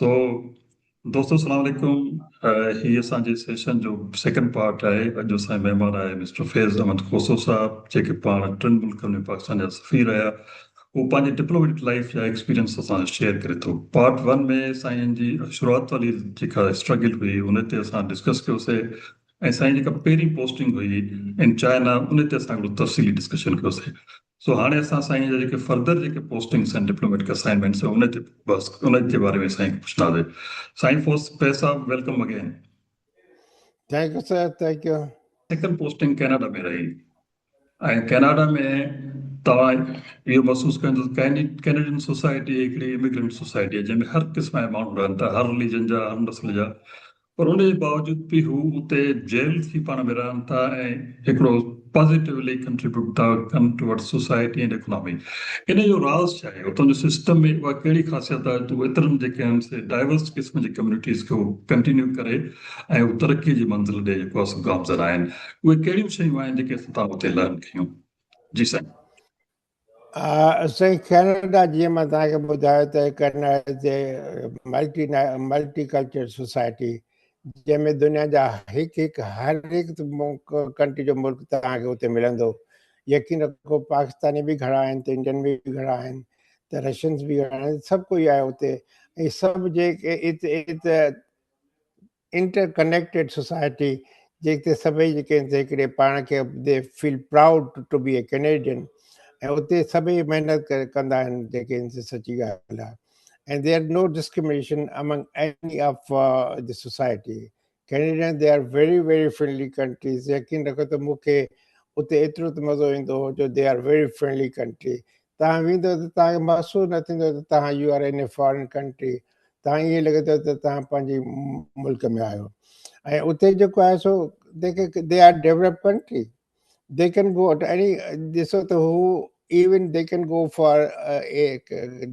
सो दोस्तों सलाम अलैकुम। ही असांजे सेशन जो सेकंड पार्ट आहे। अॼु असांजा महिमान आहे मिस्टर फैज़ अहमद खोसो साहब, जेके पाण टिनि मुल्कनि में पाकिस्तान जा सफ़ीर रहिया। उहो पंहिंजी डिप्लोमेटिक लाइफ जा एक्सपीरियंस असां शेयर करे थो। पार्ट 1 में साईं जी शुरूआत वाली जेका स्ट्रगल हुई उन ते असां डिस्कस कयोसीं, ऐं साईं जेका पहिरीं पोस्टिंग हुई इन चाइना उन ते असां हिकिड़ो तफ़सीली डिस्कशन कयोसीं। सो हाणे असां साईं जा जेके फर्दर जेके पोस्टिंग्स आहिनि डिप्लोमेटिक असाइनमेंट्स उन ते बसि उन जे बारे में साईं पुछंदासीं। साईं Faiz sahab, welcome again. Thank you, sir. Thank you. Second posting Canada में रही, ऐं कनाडा में तव्हां इहो महसूसु कयो कैनेडियन सोसाइटी हिकिड़ी इमिग्रेंट सोसाइटी आहे जंहिंमें हर क़िस्म जा माण्हू रहनि था, हर रिलीजन जा, हर नस्ल जा, पर उन जे बावजूद बि हू उते जेल थी पाण में रहनि था ऐं हिकिड़ो पॉज़िटिवली कंट्रीब्यूट था कनि टुवर्ड्स सोसाइटी एंड इकोनॉमी। इन जो राज़ छा आहे? उतां जो सिस्टम में उहा कहिड़ी ख़ासियत आहे जो एतिरनि जेके आहिनि से डाइवर्स क़िस्म जी कम्यूनिटीज़ खे कंटिन्यू करे ऐं उहो तरक़ी जी मंज़िल ॾे जेको आहे गामज़र आहिनि? उहे कहिड़ियूं शयूं आहिनि जेके तव्हां उते लर्न कयूं? जी साईं। साईं कैनेडा जीअं मां तव्हांखे ॿुधायो त कनाडा जे मल्टी कल्चर सोसाइटी जंहिंमें दुनिया जा हर हिकु कंट्री जो मुल्क तव्हांखे उते मिलंदो। यकीन रखो पाकिस्तानी बि घणा आहिनि, त इंडियन बि घणा आहिनि, त रशियन्स बि घणा आहिनि, सभु कोई आहे उते। ऐं सभु जेके इंटरकनेक्टेड सोसाइटी जेके सभई जेके हिकिड़े पाण खे दे feel proud to be a Canadian, ऐं उते सभई महिनत कंदा आहिनि जेके सची ॻाल्हि आहे। and there no discrimination among any of the society. Canadians, they are very very friendly countries. यकीन रखो त मूंखे उते एतिरो त मज़ो ईंदो हो जो they are very friendly country. तव्हां वेंदो त तव्हांखे महसूसु न थींदो त तव्हां U are in a foreign country. तव्हां ईअं लॻे थो त तव्हां पंहिंजे मुल्क में आहियो। ऐं उते जेको आहे सो they are develop country. They can go to any so who even they can go for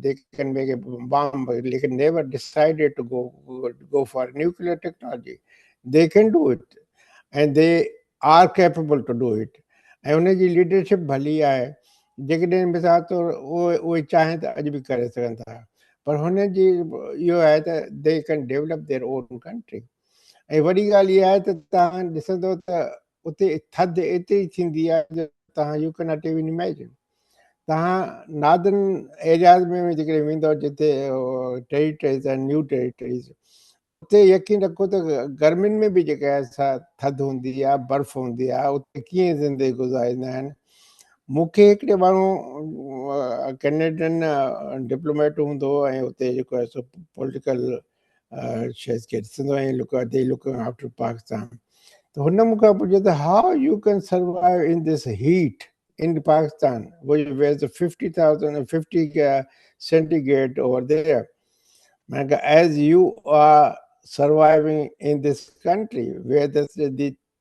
they can make a bomb, but they can never decided to go for nuclear technology. They can do it, and they are capable to do it. ऐं उनजी leadership भली आहे, जेकॾहिं मिसाल तौरु उहे चाहें त अॼु बि करे सघनि था, पर हुनजी इहो आहे त they can develop their own country. ऐं वॾी ॻाल्हि इहा आहे त तव्हां ॾिसंदो त उते थधि एतिरी थींदी आहे जो तव्हां U can not even imagine. तव्हां नॉर्दर्न एरियाज़ में जेकॾहिं वेंदो जिते टेरिटरीज़ आहिनि, न्यू टेरिटरीज़, उते यकीन रखो त गर्मियुनि में बि जेका आहे थधि हूंदी आहे, बर्फ़ हूंदी आहे, उते कीअं ज़िंदगी गुज़ारींदा आहिनि। मूंखे हिकिड़े माण्हू कैनेडियन डिप्लोमेट हूंदो ऐं उते जेको आहे सो पॉलिटिकल शइ खे ॾिसंदो ऐं लुकिंग आफ्टर पाकिस्तान। तो हुन मूंखां पुछियो त how you can survive in this heat in Pakistan where the 50 centigrade over there. As you are surviving in this country where the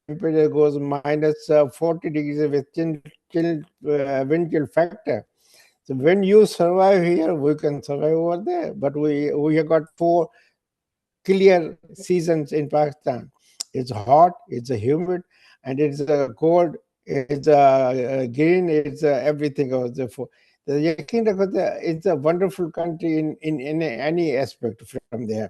temperature goes minus 40 degrees with wind chill factor. So when you survive here, we can survive over there. But we have got 4 clear seasons in Pakistan. It's hot, it's humid, and it's cold, it's green, it's everything else. Therefore, it's a wonderful country in any aspect from there.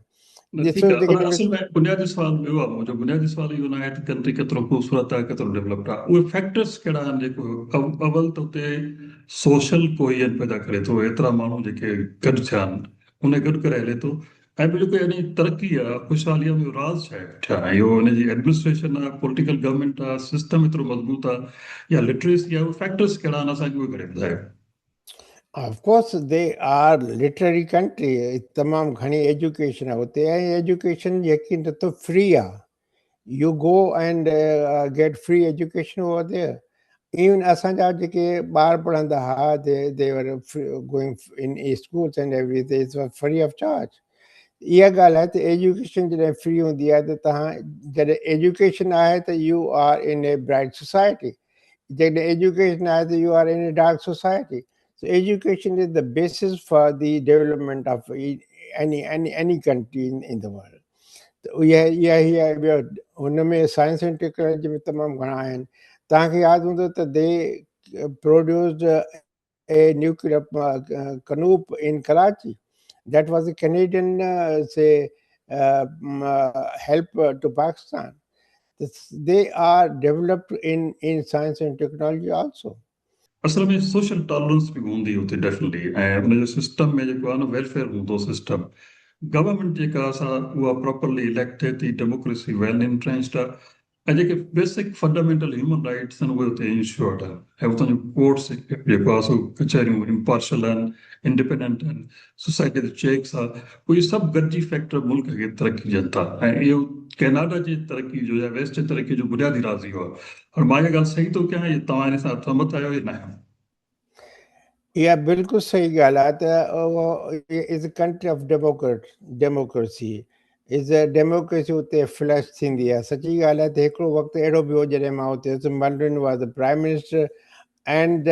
ठीक आहे, पर असल में बुनियादी सवाल ॿियो आहे मुंहिंजो। बुनियादी सवाल इहो न आहे त कंट्री केतिरो ख़ूबसूरत आहे, केतिरो डेवलप्ड आहे। उहे फैक्टर्स कहिड़ा आहिनि जेको अवल त उते सोशल कोहियत पैदा करे थो, एतिरा माण्हू जेके गॾु थिया आहिनि उन गॾु करे हले थो। ऐं ॿियो जेको यानी तरक़ी आहे, ख़ुशहालीअ में राज़ छा आहे पुठियां? इहो हुनजी एडमिनिस्ट्रेशन आहे, पॉलिटिकल गवर्नमेंट आहे, सिस्टम एतिरो मज़बूत आहे, या लिटरेसी आहे? उहे फैक्टर्स कहिड़ा आहिनि, असांखे उहे करे ॿुधायो। Of course, they are literary country. तमाम घणी एजुकेशन आहे उते, ऐं एजुकेशन यकीन रखो फ्री आहे। You go and get free education over there. Even असांजा जेके ॿार पढ़ंदा हुआ, they were going in schools and everything, it was free of charge. इहा ॻाल्हि आहे त एजुकेशन जॾहिं फ्री हूंदी आहे त तव्हां जॾहिं एजुकेशन आहे त U are in a bright society. जॾहिं एजुकेशन आहे त U are in a dark society. So education is the basis for the development of any country in the world. हुन में साइंस एंड टेक्नोलॉजी में तमामु घणा आहिनि। तव्हांखे यादि हूंदो त दे प्रोड्यूस्ड ए न्यूक्लियर कनूप इन Karachi. That was a Canadian, help to Pakistan. They are developed in science and technology also. असल में सोशल टॉलरेंस भी हूंदी हुते डेफिनेटली ऐं उन जो सिस्टम में जेको आहे न वेलफेयर हूंदो सिस्टम गवर्नमेंट जेका असां उहा प्रॉपरली इलेक्ट थिए थी डेमोक्रेसी वेल इंट्रेंस्ड आहे ऐं जेके बेसिक फंडामेंटल ह्यूमन राइट्स आहिनि उहे हुते इंश्योर्ड आहिनि ऐं उतां जो कोर्ट्स जेको आहे सो कचहरियूं इम्पार्शल आहिनि इंडिपेंडेंट आहिनि सोसाइटी जो चेक्स आहे उहे सभु गॾिजी फैक्टर मुल्क खे तरक़ी ॾियनि था ऐं इहो कैनेडा जी तरक़ी जो या वेस्ट जी तरक़ी जो बुनियादी राज़ी हो और मां इहा ॻाल्हि सही थो कयां या तव्हां हिन सां सहमत आहियो या न आहियो या बिल्कुलु सही ॻाल्हि आहे त is a country of democracy is a democracy उते फ्लैश थींदी आहे सची ॻाल्हि आहे त हिकिड़ो वक़्तु अहिड़ो बि हो जॾहिं मां उते हुयुसि Merlin was the prime minister and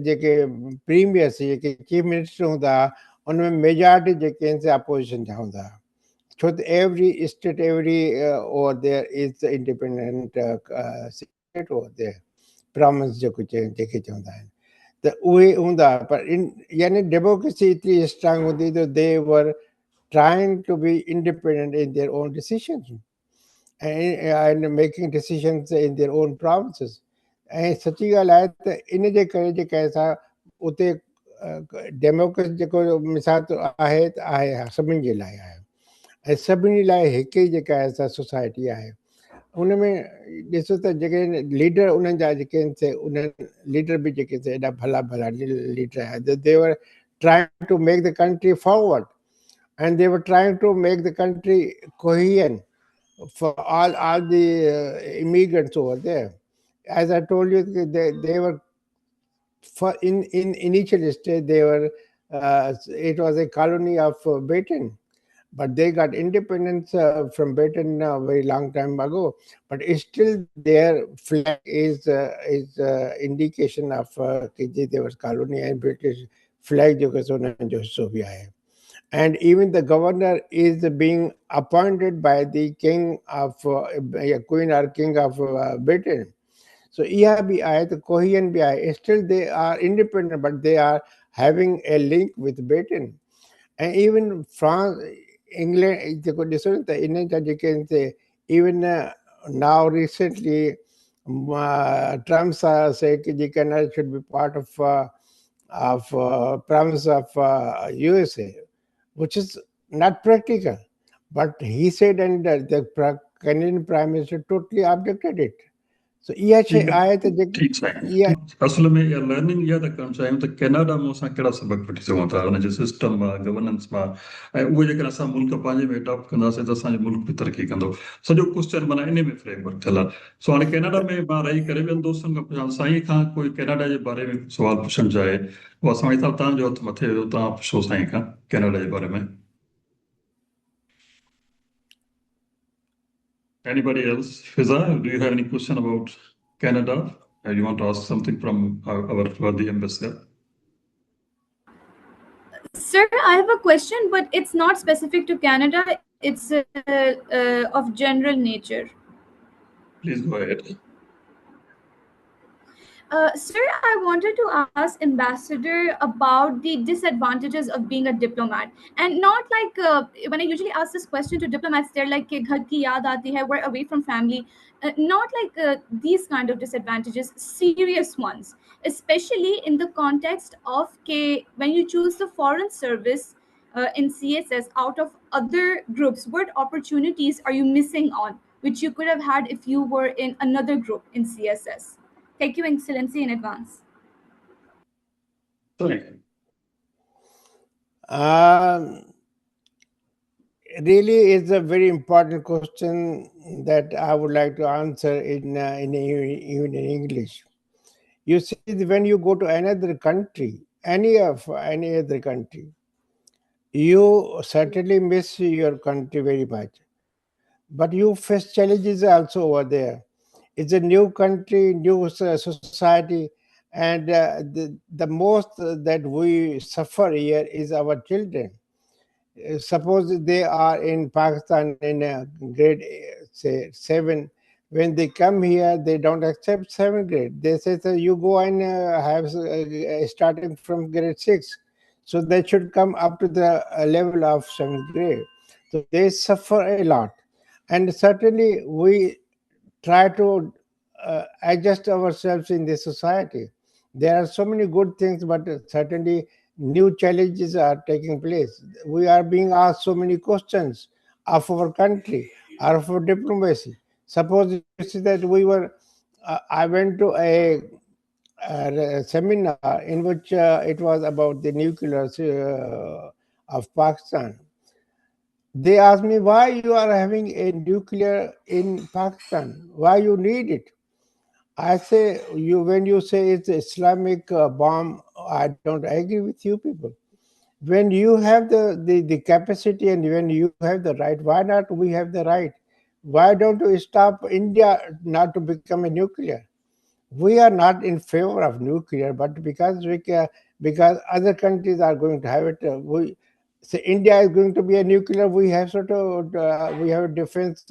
जेके प्रीमियर्स जेके चीफ मिनिस्टर हूंदा हुआ उन में मेजॉरिटी जेके आहिनि से अपोजिशन जा हूंदा हुआ छो त every state every over there is independent state over there province जेके चवंदा आहिनि त उहे हूंदा पर यानी डेमोक्रेसी एतिरी स्ट्रांग हूंदी त दे वर trying to be independent in their own decisions and making decisions in their own provinces. ऐं सची ॻाल्हि आहे त इन जे करे जेका असां उते डेमोक्रेसी जेको मिसाल आहे त आहे सभिनी जे लाइ आहे ऐं सभिनी लाइ हिकु ई जेका आहे असां सोसाइटी आहे उन में ॾिसो त जेके लीडर उन्हनि जा जेके आहिनि से उन्हनि लीडर बि जेके एॾा भला भला लीडर आहिनि they were trying to make the country forward and they were trying to make the country coherent for all the immigrants over there. As I told you, they were in initial stage they were it was a colony of Britain, but they got independence from Britain a very long time ago. But still, their flag is indication of they were colony and British flag जो जो सो भी है. And even the governor is being appointed by the king of queen or king of Britain. So yeah, the Korean BI still they are independent, but they are having a link with Britain. And even France, England, you can say even now recently, Trump said that Canada should be part of province of USA. Which is not practical. But he said, and the Canadian Prime Minister totally objected it. So, ठीक आहे असल में इहा learning इहा था करणु चाहियूं त कैनेडा में असां कहिड़ा सबक वठी सघूं था हुनजे सिस्टम मां गवर्नेंस मां ऐं उहे जेकर असां मुल्क पंहिंजे में अडॉप्ट कंदासीं त असांजो मुल्क बि तरक़ी कंदो सॼो क्वेश्चन माना इन में फ्रेमवर्क थियल आहे सो हाणे कैनेडा में मां रही करे ॿियनि दोस्तनि खां पुछां साईं खां कोई कैनेडा जे बारे में सुवाल पुछणु चाहे उहा साईं साहिबु तव्हांजो हथु मथे हुयो तव्हां पुछो साईं खां कैनेडा जे बारे में Anybody else? Fiza, do you have any question about Canada? Or you want to ask something from our the ambassador? Sir, I have a question, but it's not specific to Canada. It's of general nature. Please go ahead. Sir, I wanted to ask Ambassador about the disadvantages of being a diplomat. And not like when I usually ask this question to diplomats, they're like, "Ghar ki yaad aati hai, we're away from family." Not like these kind of disadvantages, serious ones, especially in the context of when you choose the foreign service in CSS out of other groups, what opportunities are you missing on, which you could have had if you were in another group in CSS? Thank you, Excellency, in advance. Sorry. Really, it's a very important question that I would like to answer even in English. You see, when you go to another country, any other country, you certainly miss your country very much. But you face challenges also over there. It's a new country, new society, and the most that we suffer here is our children. Suppose they are in Pakistan in grade say 7. When they come here, they don't accept 7th grade. They say, so you go and have starting from grade 6. So they should come up to the level of 7th grade. So they suffer a lot. And certainly we try to adjust ourselves in this society. There are so many good things, but certainly new challenges are taking place. We are being asked so many questions of our country, of our diplomacy. Suppose you see that I went to a seminar in which it was about the nuclear of Pakistan. They asked me why you are having a nuclear in Pakistan, why you need it. I say, when you say it's Islamic bomb, I don't agree with you people. When you have the capacity and when you have the right, why not we have the right? Why don't we stop India not to become a nuclear? We are not in favor of nuclear, but because other countries are going to have it, India is going to be a nuclear. We have we have defense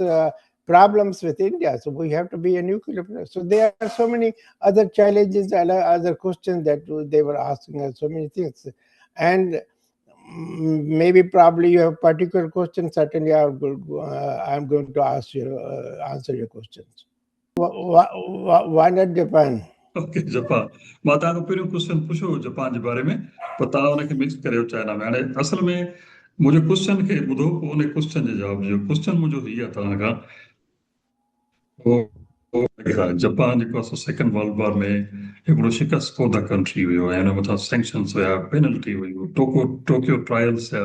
problems with India, so we have to be a nuclear player. So there are so many other challenges and other questions that they were asking us, so many things, and maybe probably you have particular questions. Certainly, I'm going to ask you answer your questions. Why not Japan? Okay Japan मां तव्हांखां पहिरियों question पुछो Japan जे बारे में पर तव्हां हुनखे mix करियो चाइना में हाणे असल में मुंहिंजे क्वेश्चन खे ॿुधो पोइ उन क्वेश्चन जे जवाब ॾियो क्वेश्चन मुंहिंजो हीअ आहे तव्हां खां जापान जेको आहे सेकेंड वर्ल्ड वॉर में हिकिड़ो शिकस्त ख़ोर्दा कंट्री हुयो ऐं हुन मथां सैंक्शन्स हुया पेनल्टी हुई टोक्यो ट्रायल्स थिया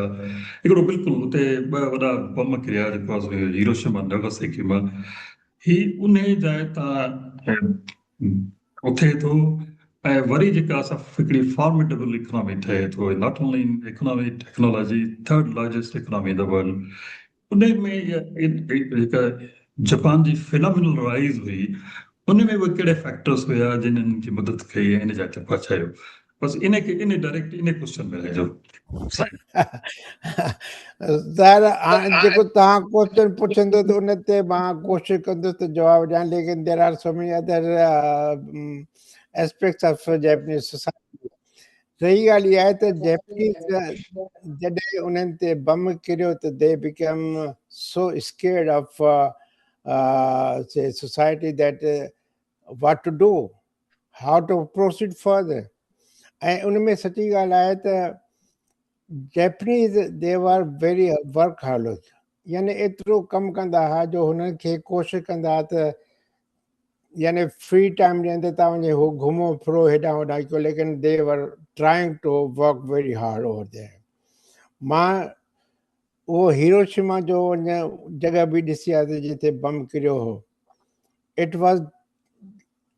हिकिड़ो बिल्कुलु हुते ॿ वॾा बम किरिया जेको आहे हिरोशिमा नागासाकी मां ही उन जाइ तां उथे थो ऐं वरी जेका असां हिकिड़ी फॉर्मेडेबल इकोनॉमी ठहे थो not only in economy technology third largest economy in the world उन में जेका जापान जी फिनोमिनल राइज हुई उन में बि कहिड़े फैक्टर्स हुया जिन्हनि जी मदद कई ऐं इन जा चपा चयो बसि इन डायरेक्ट इन क्वेश्चन में रहजो जेको तव्हां क्वेश्चन पुछंदो त उन ते मां कोशिशि कंदुसि त जवाबु ॾियां लेकिन there are so many other aspects of Japanese society सही ॻाल्हि इहा आहे त जैपनीज़ जॾहिं उन्हनि ते बम किरियो त they become so scared of society that what to do, how to proceed further. ऐं उन में सची ॻाल्हि आहे त Japanese the were very workaholic यानी एतिरो कमु कंदा हुआ जो हुननि खे कोशिशि कंदा हुआ त यानी फ्री टाइम ॾियनि त तव्हां वञे हू घुमो फिरो हेॾां होॾां कयो लेकिन they were trying to work very hard over there मां उहो हिरोशिमा जो जॻह बि ॾिसी आहे जिते बम किरियो हो इट वॉज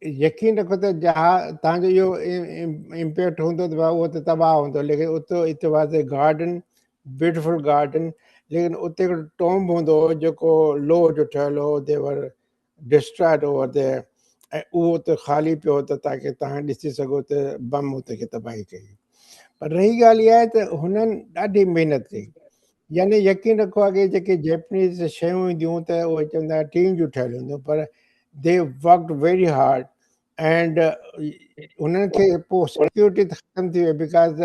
यकीन रखो त तव्हांजो इहो इम्पैक्ट हूंदो त उहो त तबाह हूंदो लेकिन उते it was A garden beautiful garden लेकिन उते हिकिड़ो टॉम्ब हूंदो हो जेको लोह जो ठहियलु हो दे वर डिस्ट्रॉयड ओवर देयर ऐं उहो उते ख़ाली पियो त ताकी तव्हां ॾिसी सघो त बम उते खे तबाही कई पर रही ॻाल्हि इहा आहे त हुननि ॾाढी महिनत कई यानी यकीन रखो आहे कि जेके जैपनीज़ शयूं ईंदियूं त उहे चवंदा टीन जूं ठहियलु हूंदियूं पर they worked very hard and उन्हनि खे पोइ सिक्योरिटी ख़तमु थी वई because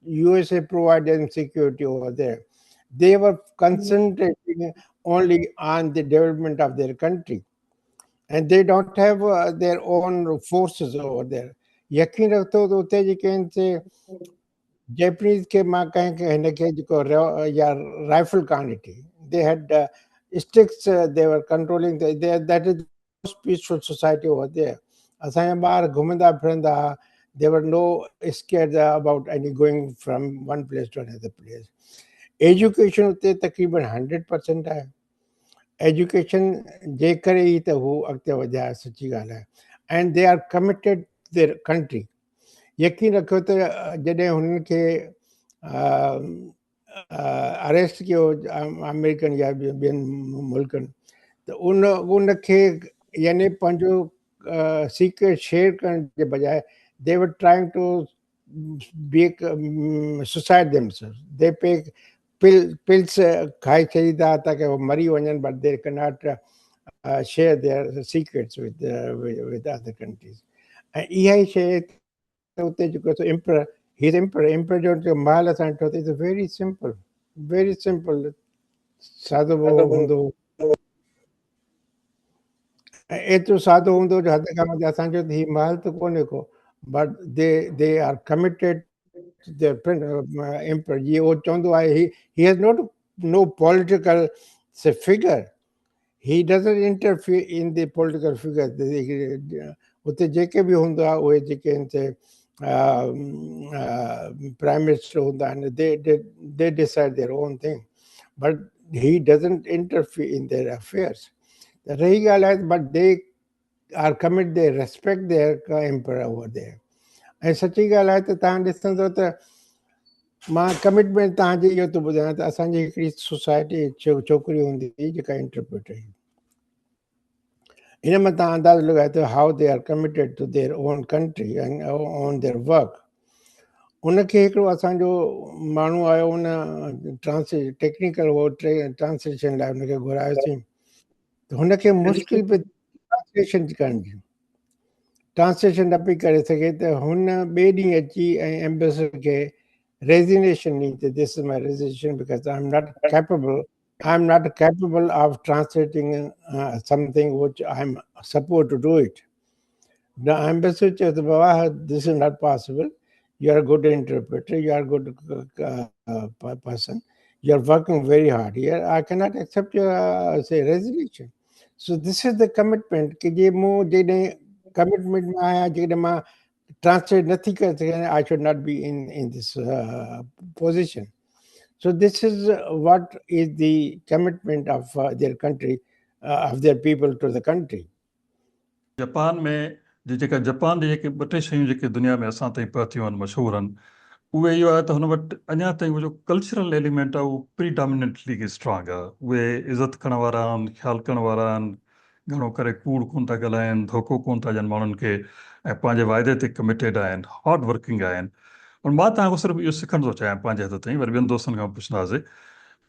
USA provided them security over there. They were concentrating only on the development of their country. And they don't have their own forces over there. यकीन रखो त उते जेके आहिनि से Japanese के मां कंहिंखे हिन खे जेको या राइफल कान ॾिठी they had sticks they were controlling that is the most peaceful society over there असांजा ॿार घुमंदा फिरंदा they were no scared about any going from one place to another place education उते तक़रीबन 100% आहे education जे करे ई त हू अॻिते वधिया सची ॻाल्हि आहे and they are committed to their country यकीन रखो त जॾहिं हुननि खे अरेस्ट कयो अमेरिकन या ॿियनि मुल्कनि त उनखे यानी पंहिंजो सीक्रेट शेयर करण जे बजाए they were trying to suicide themselves they pick pills खाई छॾींदा ताकी उहे मरी वञनि but they cannot share their secrets with other countries ऐं इहा ई शइ उते जेको एम्पर His emperor जो महल असां ॾिठो अथई, इट्स very simple सादो हूंदो, एतिरो सादो हूंदो जो हद खां मथे असां चयो त हीउ महल त कोन्हे को, but they are committed to their emperor. ये वो चवंदो आहे, he has no political figure. He doesn't interfere in the political figure. उते जेके बि हूंदा उहे जेके आहिनि prime minister hunda, and they decide their own thing, but he doesn't interfere in their affairs. रही ॻाल्हि आहे, but they are committed, they respect their emperor over there. ऐं सची ॻाल्हि आहे त तव्हां ॾिसंदो त मां कमिटमेंट तव्हांजे इहो थो ॿुधायां त असांजी हिकिड़ी सोसाइटी छोकिरी हूंदी हुई जेका इंटरप्रेटर हुई, हिन में तव्हां अंदाज़ो लॻाए थो how they are committed to their own country and on their work. उनखे हिकिड़ो असांजो माण्हू आयो, उन टेक्निकल ट्रांसलेशन लाइ उनखे घुरायोसीं, त हुनखे मुश्किल पई ट्रांसलेशन करण जी, ट्रांसलेशन न पई करे सघे, त हुन ॿिए ॾींहुं अची ऐं एम्बेसडर खे रेज़िग्नेशन ॾिनी त this is my resignation because I am not capable of translating something which I am suppose to do it. The ambassador चयो त बाबा this is not possible, you are a good interpreter, you are a good person, you are working very hard here, I cannot accept your resignation. So this is the commitment कि जे मूं जॾहिं commitment में आया, जॾहिं मां translate नथी करे सघां, I should not be in this position. So this is what is the commitment of their country, of their people to the country. Japan में जेका जापान जी जेके ॿ टे शयूं जेके दुनिया में असां ताईं पहुतियूं आहिनि मशहूरु आहिनि, उहे इहो आहे त हुन वटि अञा ताईं उहो जो कल्चरल एलिमेंट आहे उहो प्रीडोमिनेंटली स्ट्रॉन्ग आहे. उहे इज़त करण वारा आहिनि, ख़्यालु करण वारा आहिनि, घणो करे कूड़ कोन था ॻाल्हाइनि, धोखो कोन था ॾियनि माण्हुनि खे, ऐं पंहिंजे वाइदे ते कमिटेड आहिनि, हार्ड वर्किंग आहिनि. और मां तव्हांखां सिर्फ़ु इहो सिखणु थो चाहियां पंहिंजे हथ ताईं, वरी ॿियनि दोस्तनि खां पुछंदासीं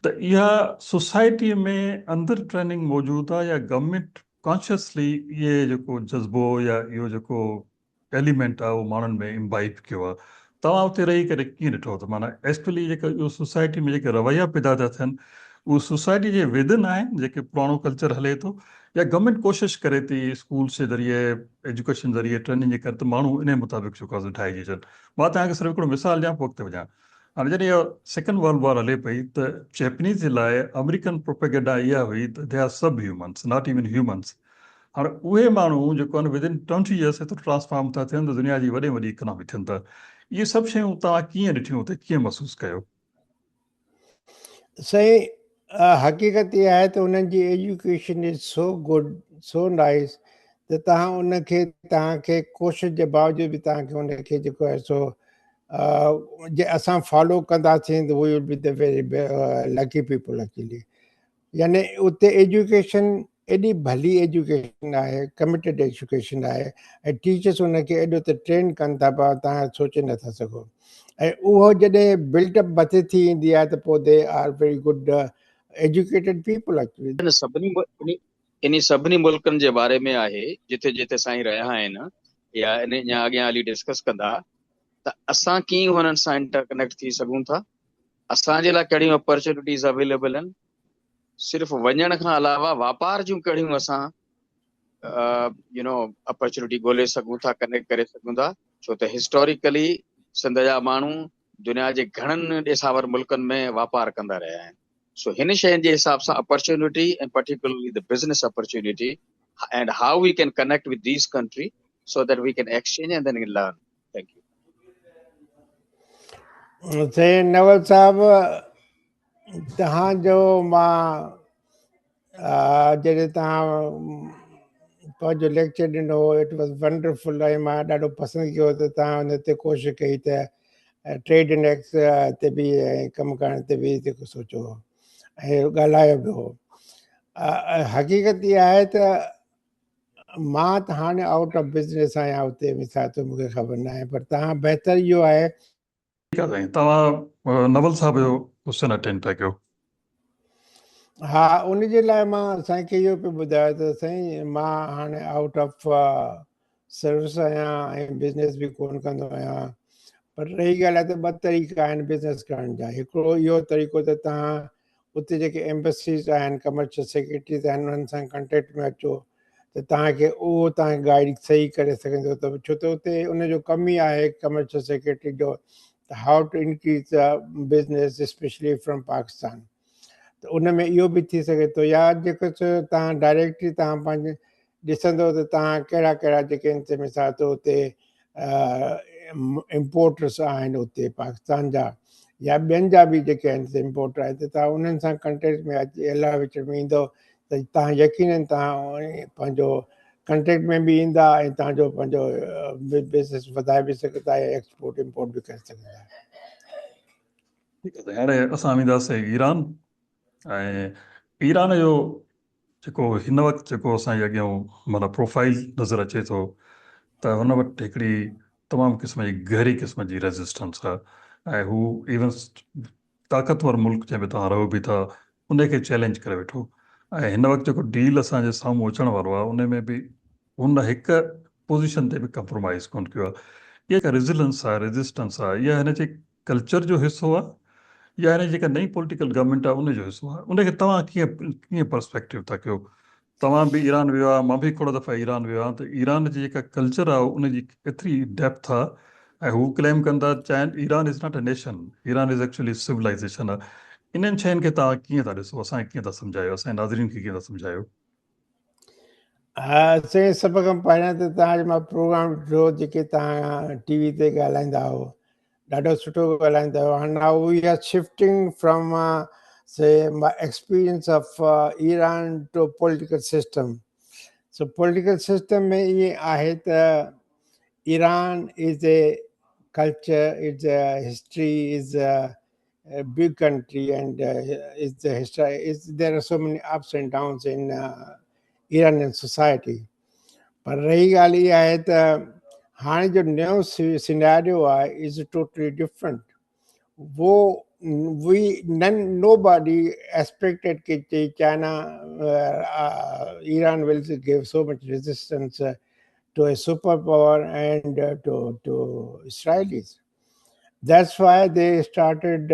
त इहा सोसाइटीअ में अंदरि ट्रेनिंग मौजूदु आहे या गवर्नमेंट कॉन्शियसली इहे जेको जज़्बो या इहो जेको एलिमेंट आहे उहो माण्हुनि में इम्बाइब कयो आहे. तव्हां उते रही करे कीअं ॾिठो त माना एक्चुअली जेका इहो सोसाइटी में जेके रवैया पैदा था थियनि उहे सोसाइटी जे विदिन आहिनि जेके पुराणो कल्चर हले थो, या गवर्नमेंट कोशिशि करे थी स्कूल्स जे ज़रिए, एजुकेशन ज़रिए, ट्रेनिंग जे करे त माण्हू इन मुताबिक़ जेको ठाहिजी अचनि. मां तव्हांखे सिर्फ़ु हिकिड़ो मिसाल ॾियां, पोइ अॻिते वञा. हाणे जॾहिं इहो सेकेंड वर्ल्ड वॉर हले पई त जैपनीज़ जे लाइ अमेरिकन प्रोपेगेंडा इहा हुई त दे आर सब ह्यूमन्स, नॉट इवन ह्यूमन्स. हाणे उहे माण्हू जेको आहिनि विदिन 20 years एतिरो ट्रांसफॉर्म था थियनि त दुनिया जी वॾे वॾी इकोनॉमी थियनि था. इहे सभु शयूं तव्हां कीअं ॾिठियूं, उते कीअं महसूसु कयो? सही हक़ीक़त इहा आहे त उन्हनि जी education is so good, so nice, त तव्हांखे कोशिशि जे बावजूदि बि तव्हांखे उनखे जेको आहे सो जे असां फॉलो कंदासीं त we will be the very lucky people actually. यानी उते एजुकेशन एॾी भली एजुकेशन आहे, कमिटेड एजुकेशन आहे, ऐं टीचर्स उनखे एॾो त ट्रेन कनि था पिया, तव्हां सोचे नथा सघो. ऐं उहो जॾहिं बिल्डअप मथे थी ईंदी आहे त पोइ they are very good educated people actually. इन सभिनी मुल्कनि जे बारे में आहे जिथे जिथे साईं रहिया आहिनि, या इन अॻियां हली डिस्कस कंदा त असां कीअं हुननि सां इंटरकनेक्ट थी सघूं था, असांजे लाइ कहिड़ियूं अपॉर्चुनिटीज़ अवेलेबल आहिनि, सिर्फ़ु वञण खां अलावा वापार जूं कहिड़ियूं असां अपॉर्चुनिटी ॻोल्हे सघूं था, कनेक्ट करे सघूं था. छो त हिस्टोरिकली सिंध जा माण्हू दुनिया जे घणनि ॾेसावर मुल्कनि में वापार कंदा रहिया आहिनि. सो हिन शयुनि जे हिसाब सां opportunity, and particularly the business opportunity, and how we can connect with these country so that we can exchange and then learn. Thank you. सही नवल साहब, तव्हांजो मां जॾहिं तव्हां पंहिंजो लेक्चर ॾिनो, इट वॉज वंडरफुल, ऐं मां ॾाढो पसंदि कयो त तव्हां हुन ते कोशिशि कई त ट्रेड एंड एक्स ते बि ऐं कमु करण ते बि जेको सोचो ऐं ॻाल्हायो बि हो. हक़ीक़त इहा आहे त मां त हाणे आउट ऑफ बिज़नेस आहियां उते, मिसाल त मूंखे ख़बर न आहे, पर तव्हां बहितर इहो आहे. ठीकु आहे साईं, तव्हां नवल साहिब जो क्वेश्चन अटेंड था कयो. हा, उनजे लाइ मां साईंखे इहो पियो ॿुधायो त साईं मां हाणे आउट ऑफ सर्विस आहियां ऐं बिज़नेस बि कोन कंदो आहियां, पर रही ॻाल्हि आहे त ॿ तरीक़ा आहिनि बिज़नेस करण जा। हिकिड़ो इहो तरीक़ो त तव्हां उते जेके एम्बेसीज़ आहिनि, कमर्शियल सेक्रेटरीज़ आहिनि, उन्हनि सां कॉन्टेक्ट में अचो त तव्हांखे उहो तव्हांखे गाइड सही करे सघंदो। त छो त उते उनजो कमु ई आहे कमर्शियल सेक्रेटरी जो, त how to increase business specially from Pakistan. त उन में इहो बि थी सघे थो। या जेको तव्हां डायरेक्टली तव्हां पंहिंजे ॾिसंदो त तव्हां कहिड़ा कहिड़ा जेके आहिनि, मिसाल तौर उते इम्पोर्टर्स आहिनि उते पाकिस्तान जा या ॿियनि जा बि जेके आहिनि इम्पोर्टर आहिनि, त तव्हां उन्हनि सां कंटेक्ट में अची अलाह विच में ईंदो त तव्हां यकीननि तव्हां पंहिंजो कंटेक्ट में बि ईंदा ऐं तव्हांजो पंहिंजो बिज़नेस वधाए बि सघंदा ऐं एक्सपोर्ट इम्पोर्ट बि करे सघंदा। ठीकु आहे, हाणे असां वेंदासीं ईरान। ऐं ईरान जो जेको हिन वक़्तु जेको असांजे अॻियां माना प्रोफाइल नज़र अचे थो, त हुन वटि हिकिड़ी तमामु क़िस्म जी गहरी क़िस्म जी रेज़िस्टेंस आहे। ऐं हू इवन ताक़तवर मुल्क जंहिंमें तव्हां रहो बि था, उनखे चैलेंज करे वेठो। ऐं हिन वक़्तु जेको डील असांजे साम्हूं अचण वारो आहे, उन में बि हुन हिकु पोज़ीशन ते बि कंप्रोमाइज़ कोन कयो आहे। इहा जेका रेज़िलेंस आहे, रेज़िस्टेंस आहे, इहा हिन जे कल्चर जो हिसो आहे या हिन जेका नई पॉलिटिकल गवर्नमेंट आहे उनजो हिसो आहे। उनखे तव्हां कीअं कीअं पर्सपेक्टिव था कयो? तव्हां बि ईरान वियो आहे, मां बि खोड़ दफ़ा ईरान वियो आहियां, त ईरान जी जेका कल्चर आहे उनजी एतिरी डेप्थ आहे। ऐं हू क्लेम कंदा चाहिनि Iran is not a nation, Iran is actually civilisation आहे। इन्हनि शयुनि खे तव्हां कीअं था ॾिसो, असांखे कीअं था सम्झायो, असांजे नाज़रीन खे कीअं था सम्झायो? हा, असां सभ खां पहिरियां त तव्हांजो मां प्रोग्राम ॾिठो जेके तव्हां टीवी ते ॻाल्हाईंदा हुओ, ॾाढो सुठो ॻाल्हाईंदा हुओ। हाणे now we are shifting from say my experience of Iran to political system. So political system में ये आहे त Iran is a culture, it's a history, is a big country, and is the history. There are so many ups and downs in Iranian society. पर रही ॻाल्हि इहा आहे त हाणे जो नयो सिनेरियो आहे इज़ टोटली डिफरेंट। वो nobody expected that China, Iran will give so much resistance to a superpower and to Israelis. That's why they started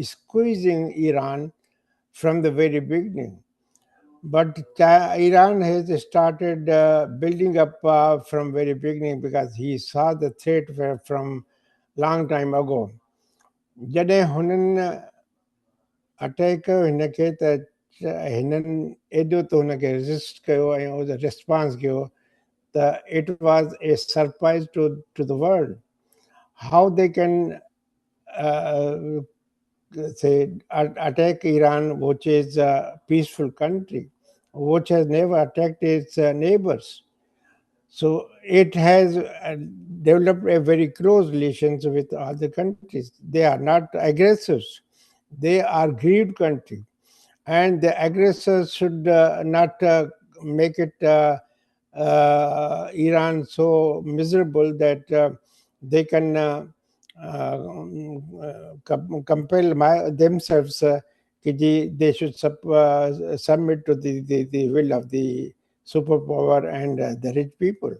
squeezing Iran from the very beginning. But Iran has started building up from very beginning because he saw the threat from long time ago. जॾहिं हुननि attack कयो हिनखे त हिननि एॾो त हुनखे resist कयो ऐं रिस्पॉन्स कयो त it was a surprise to the world how they can say attack Iran, which is a peaceful country, which has never attacked its neighbors. So it has developed a very close relations with other countries. They are not aggressors. They are grieved country. And the aggressors should not make it Iran so miserable that they can compel themselves they should submit to the will of the superpower and the rich people.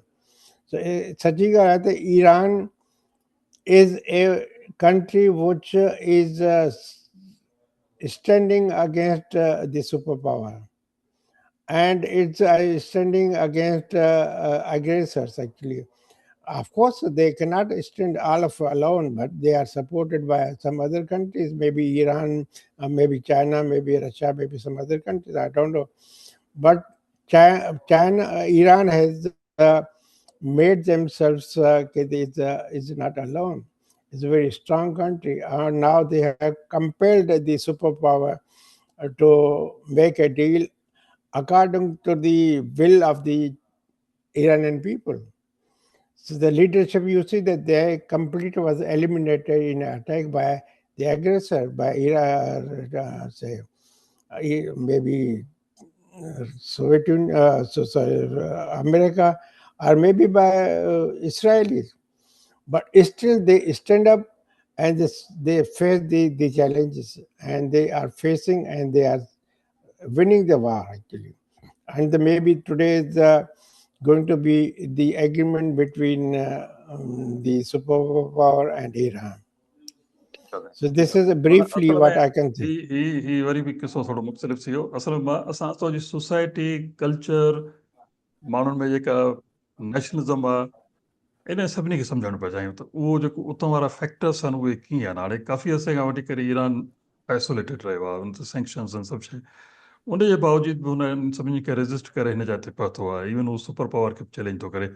So Iran is a country which is standing against the superpower, and it's standing against aggressors actually. Of course, they cannot stand all of alone, but they are supported by some other countries, maybe Iran, maybe China, maybe Russia, maybe some other countries, I don't know. But Iran has made themselves is not alone. It's a very strong country. Now they have compelled the superpower to make a deal according to the will of the Iranian people. So the leadership, you see that they completely was eliminated in an attack by the aggressor, by Iran, maybe Soviet Union, America, or maybe by Israelis. But still they stand up and they face the challenges, and they are facing and they are winning the war actually. And maybe today is going to be the agreement between the superpower and Iran. So this is briefly असल what में I can say. ही वरी भी किसो थोड़ो मुख़्तलिफ़ थी वियो असल में असां जी सोसाइटी कल्चर माण्हुनि में जेका नेशनलिज़म आहे इन सभिनी खे सम्झणु पिया चाहियूं त उहो जेको उतां वारा फैक्टर्स आहिनि उहे कीअं आहिनि हाणे काफ़ी अर्से खां वठी करे ईरान आइसोलेटेड रहियो आहे उन ते सैंक्शन्स आहिनि सभु शइ उनजे बावजूदि बि हुन सभिनी खे रेज़िस्ट करे हिन जाते पहुतो आहे इवन उहो सुपर पावर खे चैलेंज थो करे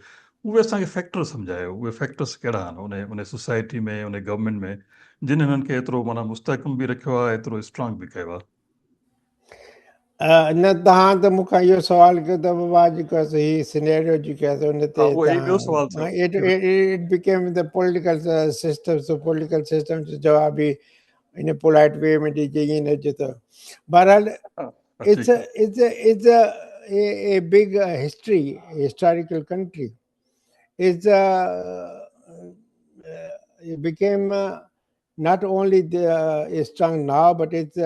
उहे असांखे फैक्टर सम्झायो उहे फैक्टर्स कहिड़ा आहिनि उन सोसाइटी में उन गवर्नमेंट में जिन हिननि खे एतिरो माना मुस्तहकम बि रखियो आहे एतिरो स्ट्रांग बि कयो आहे न तव्हां त मूंखां इहो सुवाल कयो त बाबा जेको आहे ही सिनेरियो जेको आहे उन ते ॿियो सुवाल it became the political system, so political system जो जवाब ही in a polite way में ॾिजे ईअं न अचे त बहरहाल it's a big history, historical country. It became not only strong now, but it's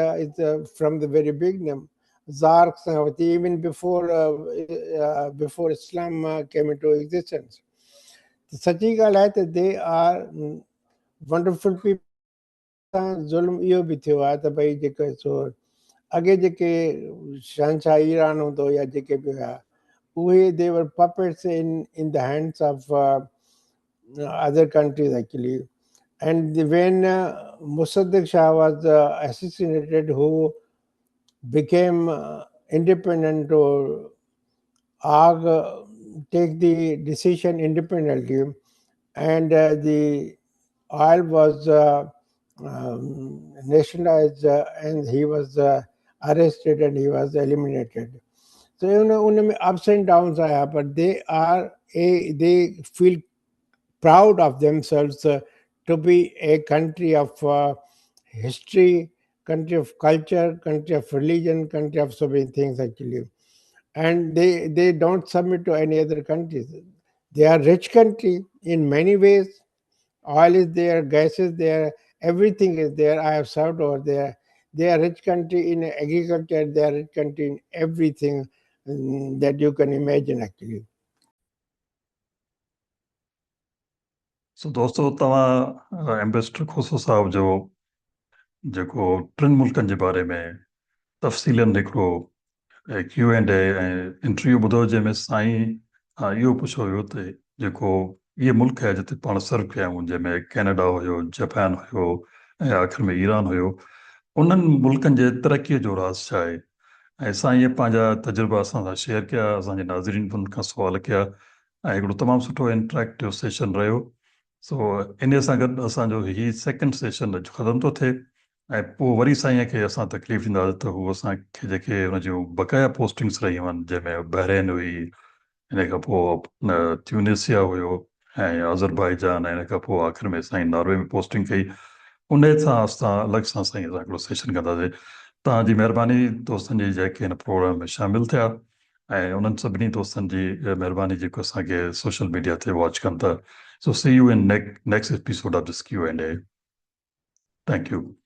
from the very beginning. Zarks, even before Islam came into existence. Sachi ॻाल्हि आहे त they are wonderful people. ज़ुल्म इहो बि थियो आहे त भई जेके सो अॻे जेके शहनशाह ईरान हूंदो या जेके बि हुआ उहे they were puppets in the hands of other countries actually. And when Mossadegh Shah was assassinated, who became independent or take the decision independently, and the oil was nationalized and he was arrested and he was eliminated. So you know, ups and downs are, but they feel proud of themselves to be a country of history, country of culture, country of religion, country of so many things actually. And they don't submit to any other countries. They are rich country in many ways. Oil is there, gas is there, everything is there. I have served over there. They are rich country in agriculture. They are rich country in everything that you can imagine actually. सो दोस्तों तव्हां ambassador खोसो साहब जो जेको टिनि मुल्कनि जे बारे में तफ़सीलन हिकिड़ो Q&A ऐं इंटरव्यू ॿुधो जंहिंमें साईं इहो पुछियो हुयो त जेको इहे मुल्क आहे जिते पाण सर्व कया आहियूं जंहिंमें कैनेडा हुयो जापान हुयो ऐं आख़िर में ईरान हुयो उन्हनि मुल्कनि जे तरक़ीअ जो राज़ छा आहे ऐं साईं पंहिंजा तजुर्बा असां सां शेयर कया असांजे नाज़रीन बि उन खां सुवाल कया ऐं हिकिड़ो तमामु सुठो इंटरेक्टिव सेशन रहियो सो इन सां गॾु असांजो हीउ सेकेंड सेशन अॼु ख़तमु थो थिए ऐं पोइ वरी साईं खे असां तकलीफ़ ॾींदासीं त हू असांखे जेके हुन जूं बक़ाया पोस्टिंग्स रहियूं आहिनि जंहिंमें बहरेन हुई इन खां पोइ ट्यूनिसिया हुयो ऐं अज़रबाईजान ऐं इन खां पोइ आख़िर में साईं नॉर्वे में पोस्टिंग कई उन सां असां अलॻि सां साईं असां हिकिड़ो सेशन कंदासीं तव्हांजी महिरबानी दोस्तनि जी जेके हिन प्रोग्राम में शामिलु थिया ऐं उन्हनि सभिनी दोस्तनि जी महिरबानी जेको असांखे सोशल मीडिया ते वॉच कनि था So see you in next episode of this Q&A. Thank you.